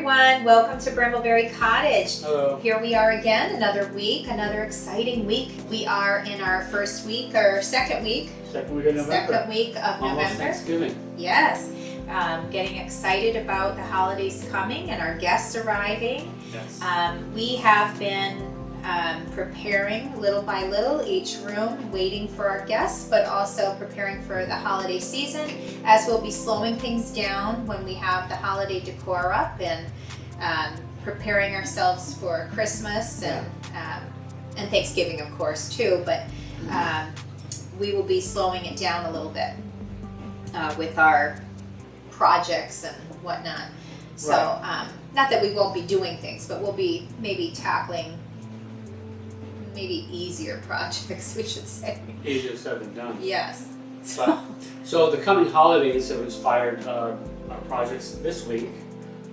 everyone. Welcome to Brambleberry Cottage. Hello. Here we are again, another week, another exciting week. We are in our second week of November. Almost Thanksgiving. Yes. Getting excited about the holidays coming and our guests arriving. Yes. We have been preparing little by little each room, waiting for our guests, but also preparing for the holiday season, as we'll be slowing things down when we have the holiday decor up and preparing ourselves for Christmas and Thanksgiving, of course, too. But we will be slowing it down a little bit with our projects and whatnot. So not that we won't be doing things, but we'll be maybe tackling easier projects, we should say. Easier said than done. Yes. So the coming holidays have inspired our projects this week.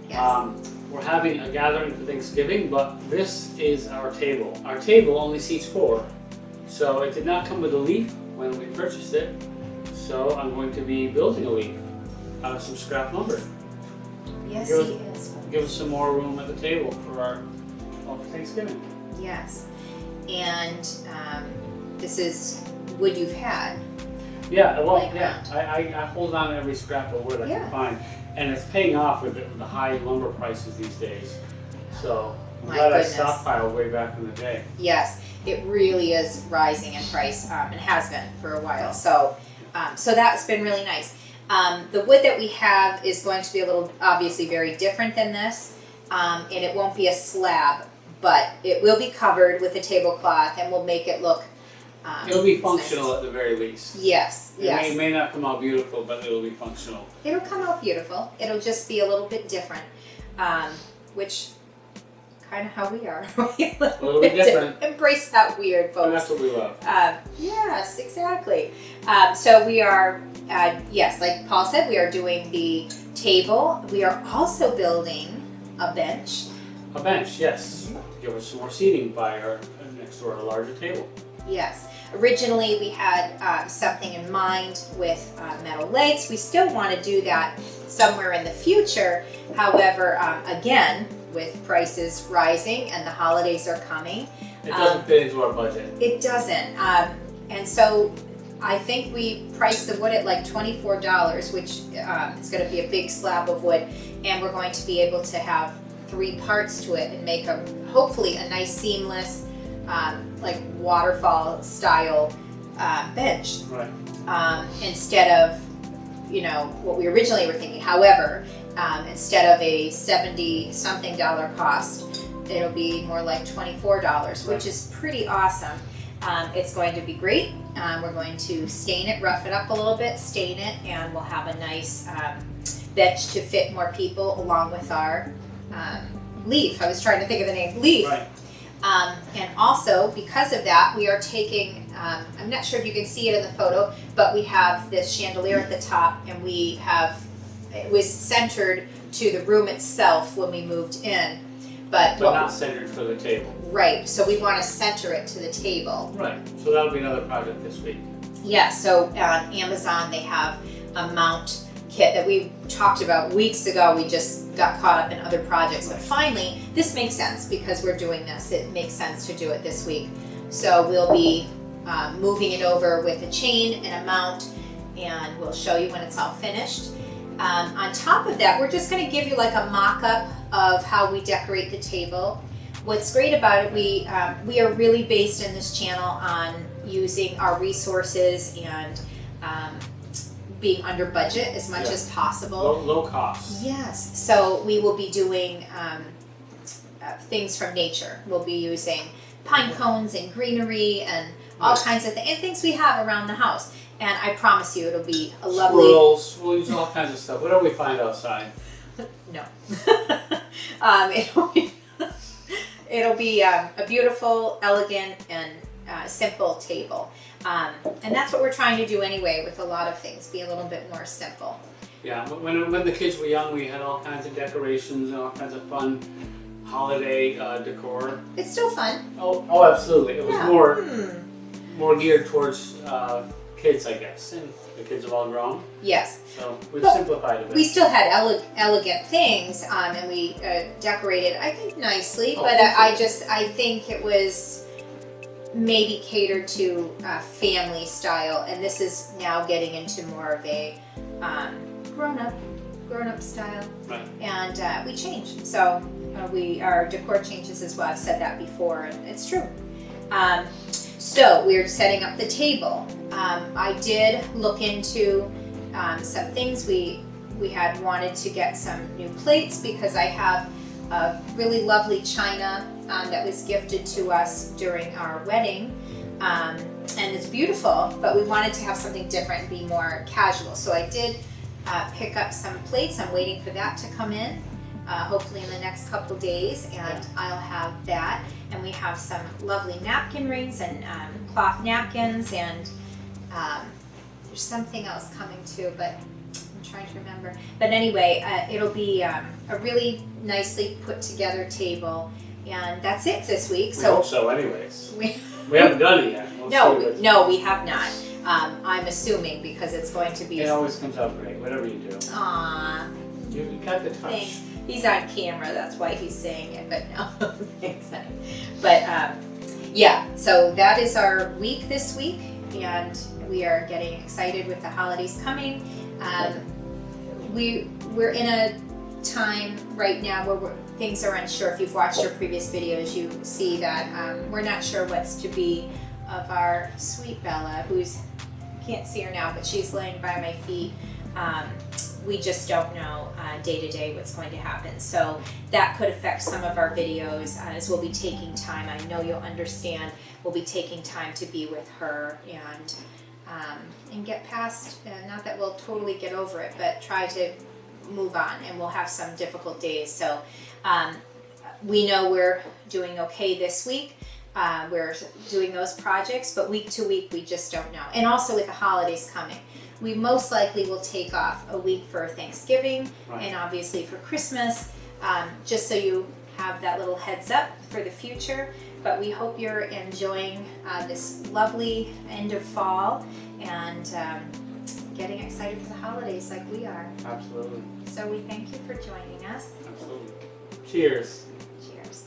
Yes. We're having a gathering for Thanksgiving, but this is our table. Our table only seats 4, so it did not come with a leaf when we purchased it. So I'm going to be building a leaf out of some scrap lumber. Yes, he is. Give us some more room at the table for Thanksgiving. Yes. And this is wood you've had. Yeah, well, I hold on to every scrap of wood I can find, and it's paying off with the high lumber prices these days. So I'm glad I stockpiled way back in the day. Yes, it really is rising in price, and has been for a while. So, so that's been really nice. The wood that we have is going to be a little, obviously, very different than this, and it won't be a slab. But it will be covered with a tablecloth, and we'll make it look. It'll be functional nice. At the very least. Yes, It may not come out beautiful, but it'll be functional. It'll come out beautiful. It'll just be a little bit different, which kind of how we are. a little bit different. Embrace that weird, folks. And that's what we love. Yes, exactly. So we are, yes, like Paul said, we are doing the table. We are also building a bench. A bench, yes. Give us some more seating by our next door, a larger table. Yes. Originally, we had something in mind with metal legs. We still want to do that somewhere in the future. However, again, with prices rising and the holidays are coming, it doesn't fit into our budget. It doesn't. And so I think we priced the wood at like $24, which is going to be a big slab of wood, and we're going to be able to have 3 parts to it and make hopefully a nice seamless like waterfall style bench. Right. Instead of what we originally were thinking. However, instead of a $70-something cost, it'll be more like $24, which is pretty awesome. It's going to be great. We're going to stain it, rough it up a little bit, stain it, and we'll have a nice bench to fit more people along with our leaf. I was trying to think of the name, leaf. Right. And also, because of that, we are taking, I'm not sure if you can see it in the photo, but we have this chandelier at the top, and it was centered to the room itself when we moved in. But not centered for the table. Right, so we want to center it to the table. Right, so that'll be another project this week. Yeah, so on Amazon they have a mount kit that we talked about weeks ago. We just got caught up in other projects, but finally this makes sense because we're doing this. It makes sense to do it this week. So we'll be moving it over with a chain and a mount, and we'll show you when it's all finished. On top of that, we're just going to give you like a mock-up of how we decorate the table. What's great about it, we are really based in this channel on using our resources and being under budget as much as possible. Low cost. Yes. So we will be doing things from nature. We'll be using pine cones and greenery and all kinds of things, and things we have around the house. And I promise you, it'll be a lovely. Squirrels. We'll use all kinds of stuff. Whatever we find outside. No. It'll be a beautiful, elegant, and simple table. And that's what we're trying to do anyway with a lot of things, be a little bit more simple. Yeah, when the kids were young, we had all kinds of decorations and all kinds of fun holiday decor. It's still fun. Oh, absolutely. It was more geared towards kids, I guess, and the kids have all grown. Yes. So we've But simplified a bit. We still had elegant things, and we decorated, I think, nicely. Oh, but thank you. I think it was maybe catered to family style, and this is now getting into more of a grown-up style. Right. And we changed. So our decor changes as well. I've said that before, and it's true. So we're setting up the table. I did look into some things. We had wanted to get some new plates because I have a really lovely china that was gifted to us during our wedding. And it's beautiful, but we wanted to have something different and be more casual. So I did pick up some plates. I'm waiting for that to come in, hopefully in the next couple days, and I'll have that. And we have some lovely napkin rings and cloth napkins, and there's something else coming too, but I'm trying to remember. But anyway, it'll be a really nicely put together table, and that's it this week. We hope so anyways. We haven't done it yet. We'll see what- no, we have not. I'm assuming because it's going to be. It always comes out great, whatever you do. Aww, You got the touch. thanks. He's on camera, that's why he's saying it, but no, thanks, honey. But yeah, so that is our week this week, and we are getting excited with the holidays coming. We're in a time right now where things are unsure. If you've watched our previous videos, you see that we're not sure what's to be of our sweet Bella, who's, can't see her now, but she's laying by my feet. We just don't know day to day what's going to happen. So that could affect some of our videos as we'll be taking time. I know you'll understand. We'll be taking time to be with her and get past, not that we'll totally get over it, but try to move on, and we'll have some difficult days. So we know we're doing okay this week. We're doing those projects, but week to week, we just don't know. And also with the holidays coming, we most likely will take off a week for Thanksgiving, Right. and obviously for Christmas, just so you have that little heads up for the future. But we hope you're enjoying this lovely end of fall and getting excited for the holidays like we are. Absolutely. So we thank you for joining us. Absolutely. Cheers. Cheers.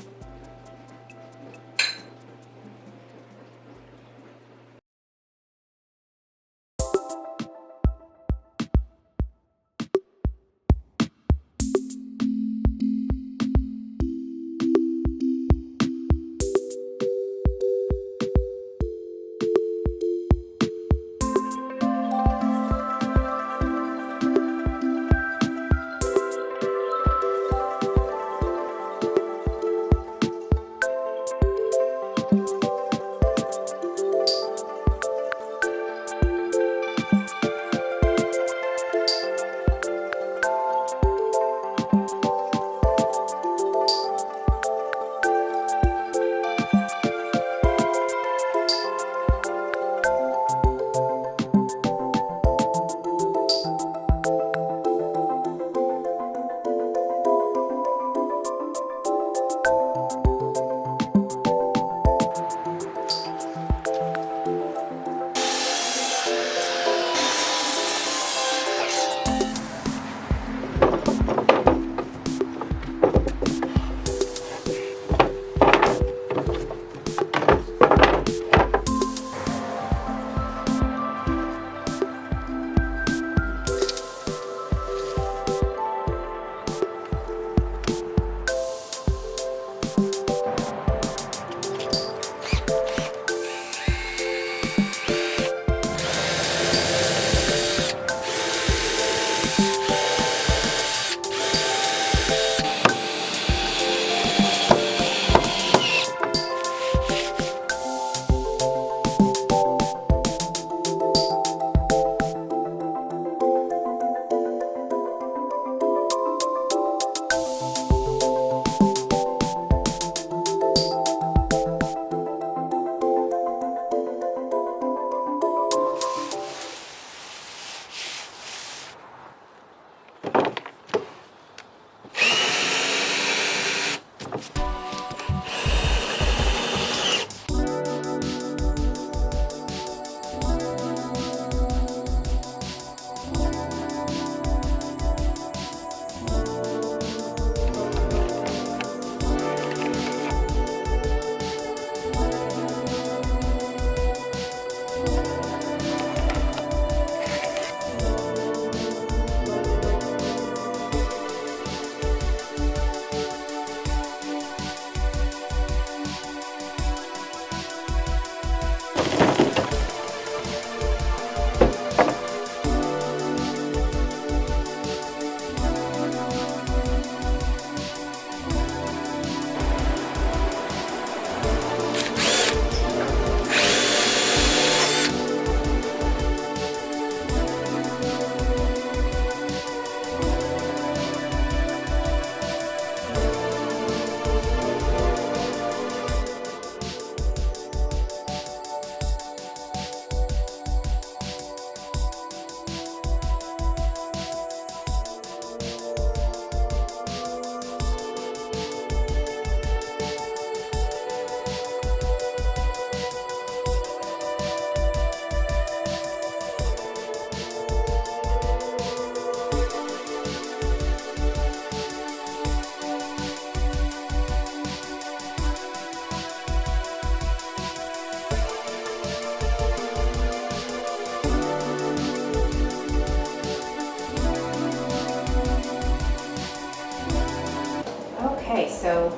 So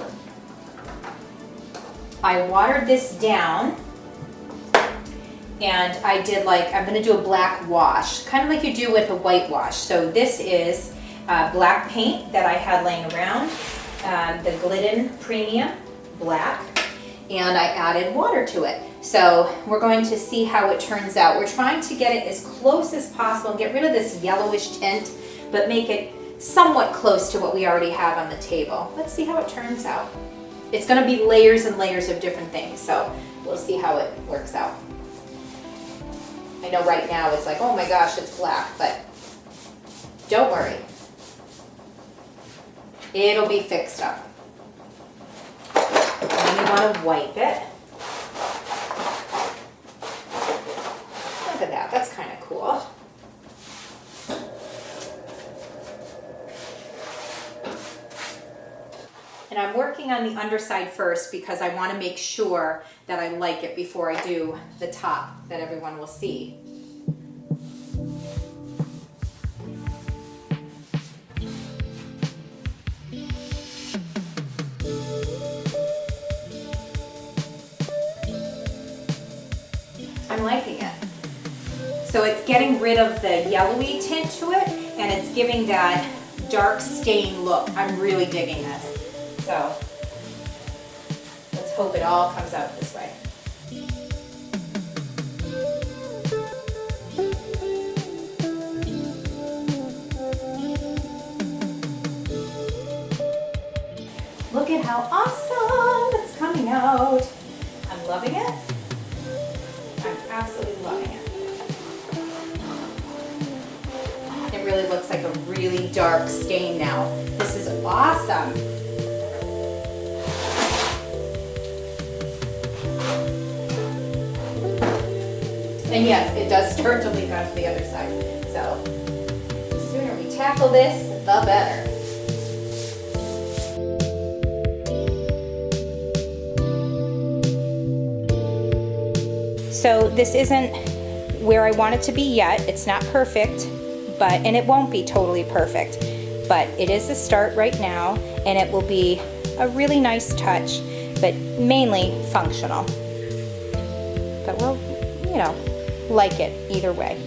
I watered this down, and I did I'm gonna do a black wash, kind of like you do with a whitewash. So this is black paint that I had laying around, the Glidden Premium Black, and I added water to it. So we're going to see how it turns out. We're trying to get it as close as possible and get rid of this yellowish tint, but make it somewhat close to what we already have on the table. Let's see how it turns out. It's gonna be layers and layers of different things, so we'll see how it works out. I know right now it's like, oh my gosh, it's black, but don't worry. It'll be fixed up. And then you wanna wipe it. Look at that, that's kind of cool. And I'm working on the underside first because I want to make sure that I like it before I do the top that everyone will see. I'm liking it. So it's getting rid of the yellowy tint to it, and it's giving that dark stain look. I'm really digging this. So let's hope it all comes out this way. Look at how awesome it's coming out. I'm loving it. I'm absolutely loving it. It really looks like a really dark stain now. This is awesome. And yes, it does start to leak onto the other side. So the sooner we tackle this, the better. So this isn't where I want it to be yet. It's not perfect, and it won't be totally perfect, but it is a start right now, and it will be a really nice touch, but mainly functional. But we'll, like it either way.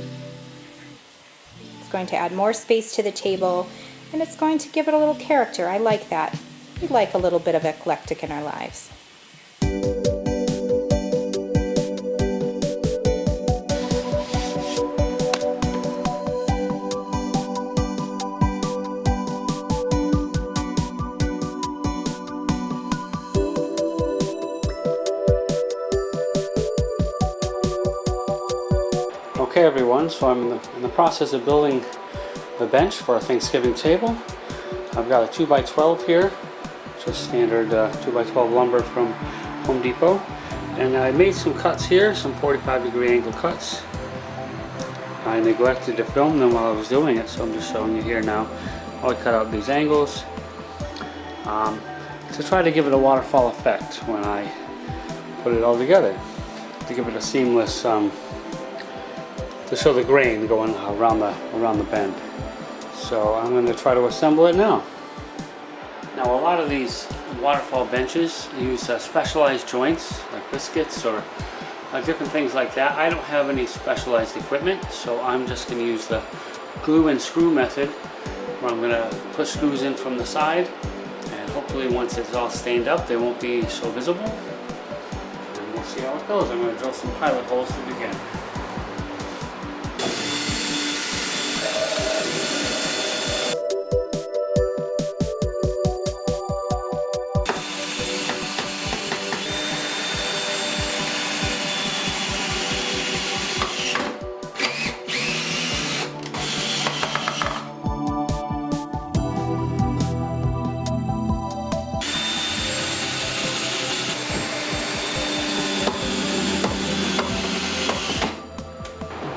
It's going to add more space to the table, and it's going to give it a little character. I like that. We like a little bit of eclectic in our lives. Okay everyone, so I'm in the process of building the bench for our Thanksgiving table. I've got a 2x12 here, just standard 2x12 lumber from Home Depot. And I made some cuts here, some 45-degree angle cuts. I neglected to film them while I was doing it, so I'm just showing you here now. I cut out these angles to try to give it a waterfall effect when I put it all together, to give it a seamless to show the grain going around the bend. So I'm going to try to assemble it now. Now a lot of these waterfall benches use specialized joints like biscuits or different things like that. I don't have any specialized equipment, so I'm just going to use the glue and screw method, where I'm going to put screws in from the side, and hopefully once it's all stained up they won't be so visible. And we'll see how it goes. I'm going to drill some pilot holes to begin.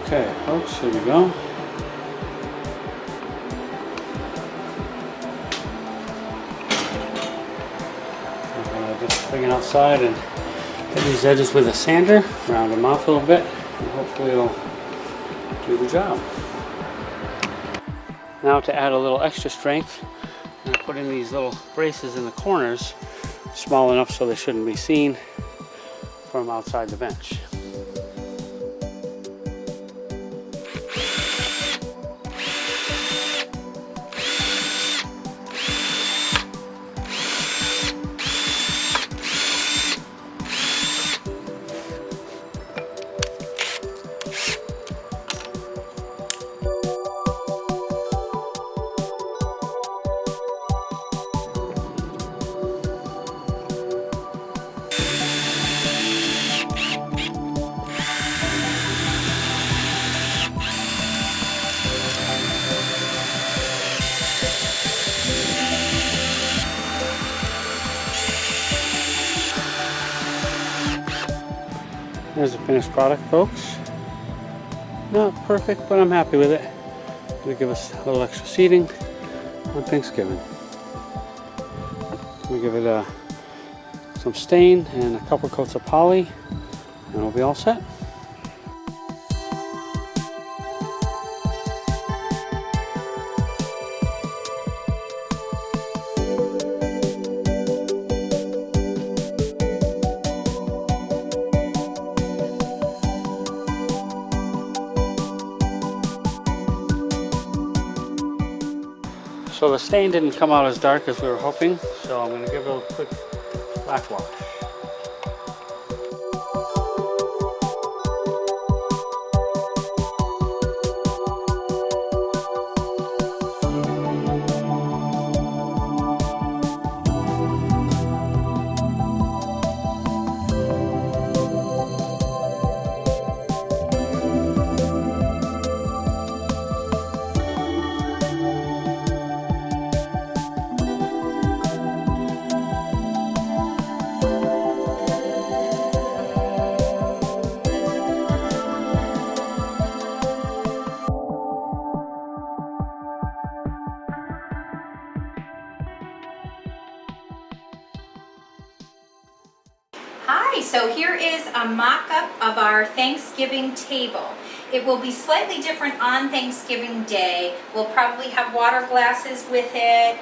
Okay, folks, here we go. I'm going to just bring it outside and hit these edges with a sander, round them off a little bit, and hopefully it'll do the job. Now to add a little extra strength, I'm going to put in these little braces in the corners, small enough so they shouldn't be seen from outside the bench. There's the finished product, folks. Not perfect, but I'm happy with it. Gonna give us a little extra seating on Thanksgiving. We give it some stain and a couple coats of poly, and we'll be all set. So the stain didn't come out as dark as we were hoping, so I'm going to give it a quick black wash. Hi, so here is a mock-up of our Thanksgiving table. It will be slightly different on Thanksgiving Day. We'll probably have water glasses with it.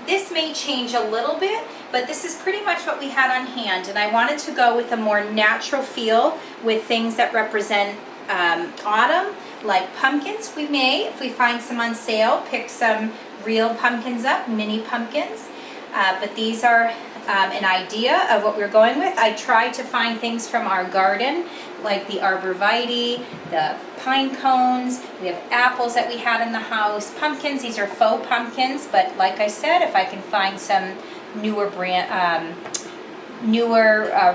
This may change a little bit, but this is pretty much what we had on hand. And I wanted to go with a more natural feel with things that represent autumn, like pumpkins. We may, if we find some on sale, pick some real pumpkins up, mini pumpkins. But these are an idea of what we're going with. I tried to find things from our garden, like the arborvitae, the pine cones. We have apples that we had in the house. Pumpkins, these are faux pumpkins, but like I said, if I can find some newer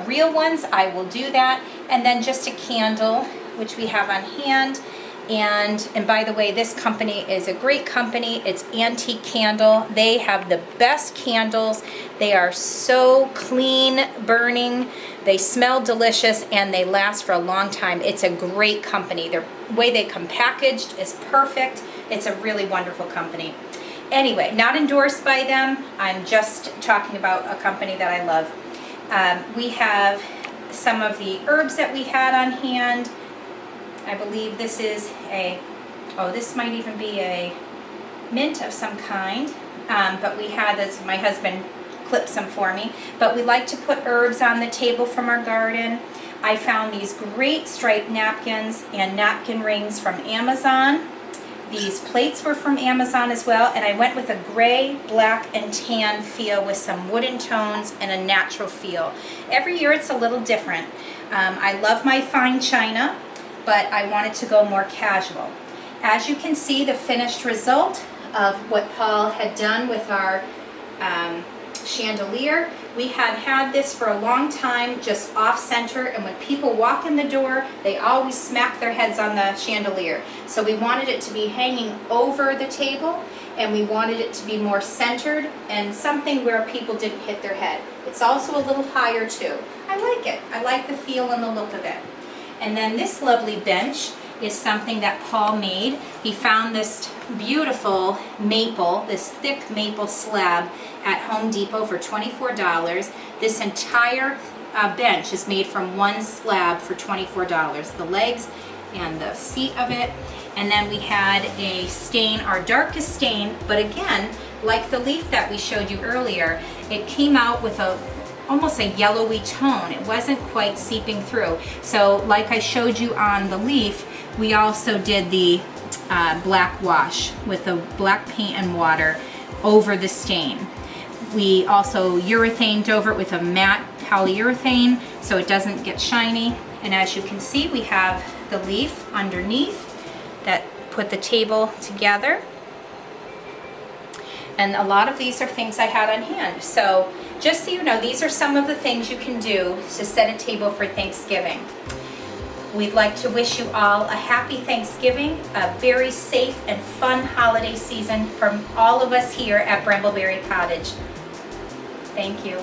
real ones, I will do that. And then just a candle, which we have on hand. And by the way, this company is a great company. It's Antique Candle. They have the best candles. They are so clean burning. They smell delicious and they last for a long time. It's a great company. The way they come packaged is perfect. It's a really wonderful company. Anyway, not endorsed by them. I'm just talking about a company that I love. We have some of the herbs that we had on hand. I believe this is this might even be a mint of some kind, but we had this, my husband clipped some for me, but we like to put herbs on the table from our garden. I found these great striped napkins and napkin rings from Amazon. These plates were from Amazon as well, and I went with a gray, black, and tan feel with some wooden tones and a natural feel. Every year it's a little different. I love my fine china, but I wanted to go more casual. As you can see, the finished result of what Paul had done with our chandelier, we had this for a long time just off center, and when people walk in the door, they always smack their heads on the chandelier. So we wanted it to be hanging over the table, and we wanted it to be more centered and something where people didn't hit their head. It's also a little higher too. I like it. I like the feel and the look of it. And then this lovely bench is something that Paul made. He found this beautiful maple, this thick maple slab at Home Depot for $24. This entire bench is made from one slab for $24. The legs and the seat of it. And then we had a stain, our darkest stain, but again, like the leaf that we showed you earlier, it came out with almost a yellowy tone. It wasn't quite seeping through. So like I showed you on the leaf, we also did the black wash with the black paint and water over the stain. We also urethaned over it with a matte polyurethane so it doesn't get shiny. And as you can see, we have the leaf underneath that put the table together. And a lot of these are things I had on hand. So just so you know, these are some of the things you can do to set a table for Thanksgiving. We'd like to wish you all a happy Thanksgiving, a very safe and fun holiday season from all of us here at Brambleberry Cottage. Thank you.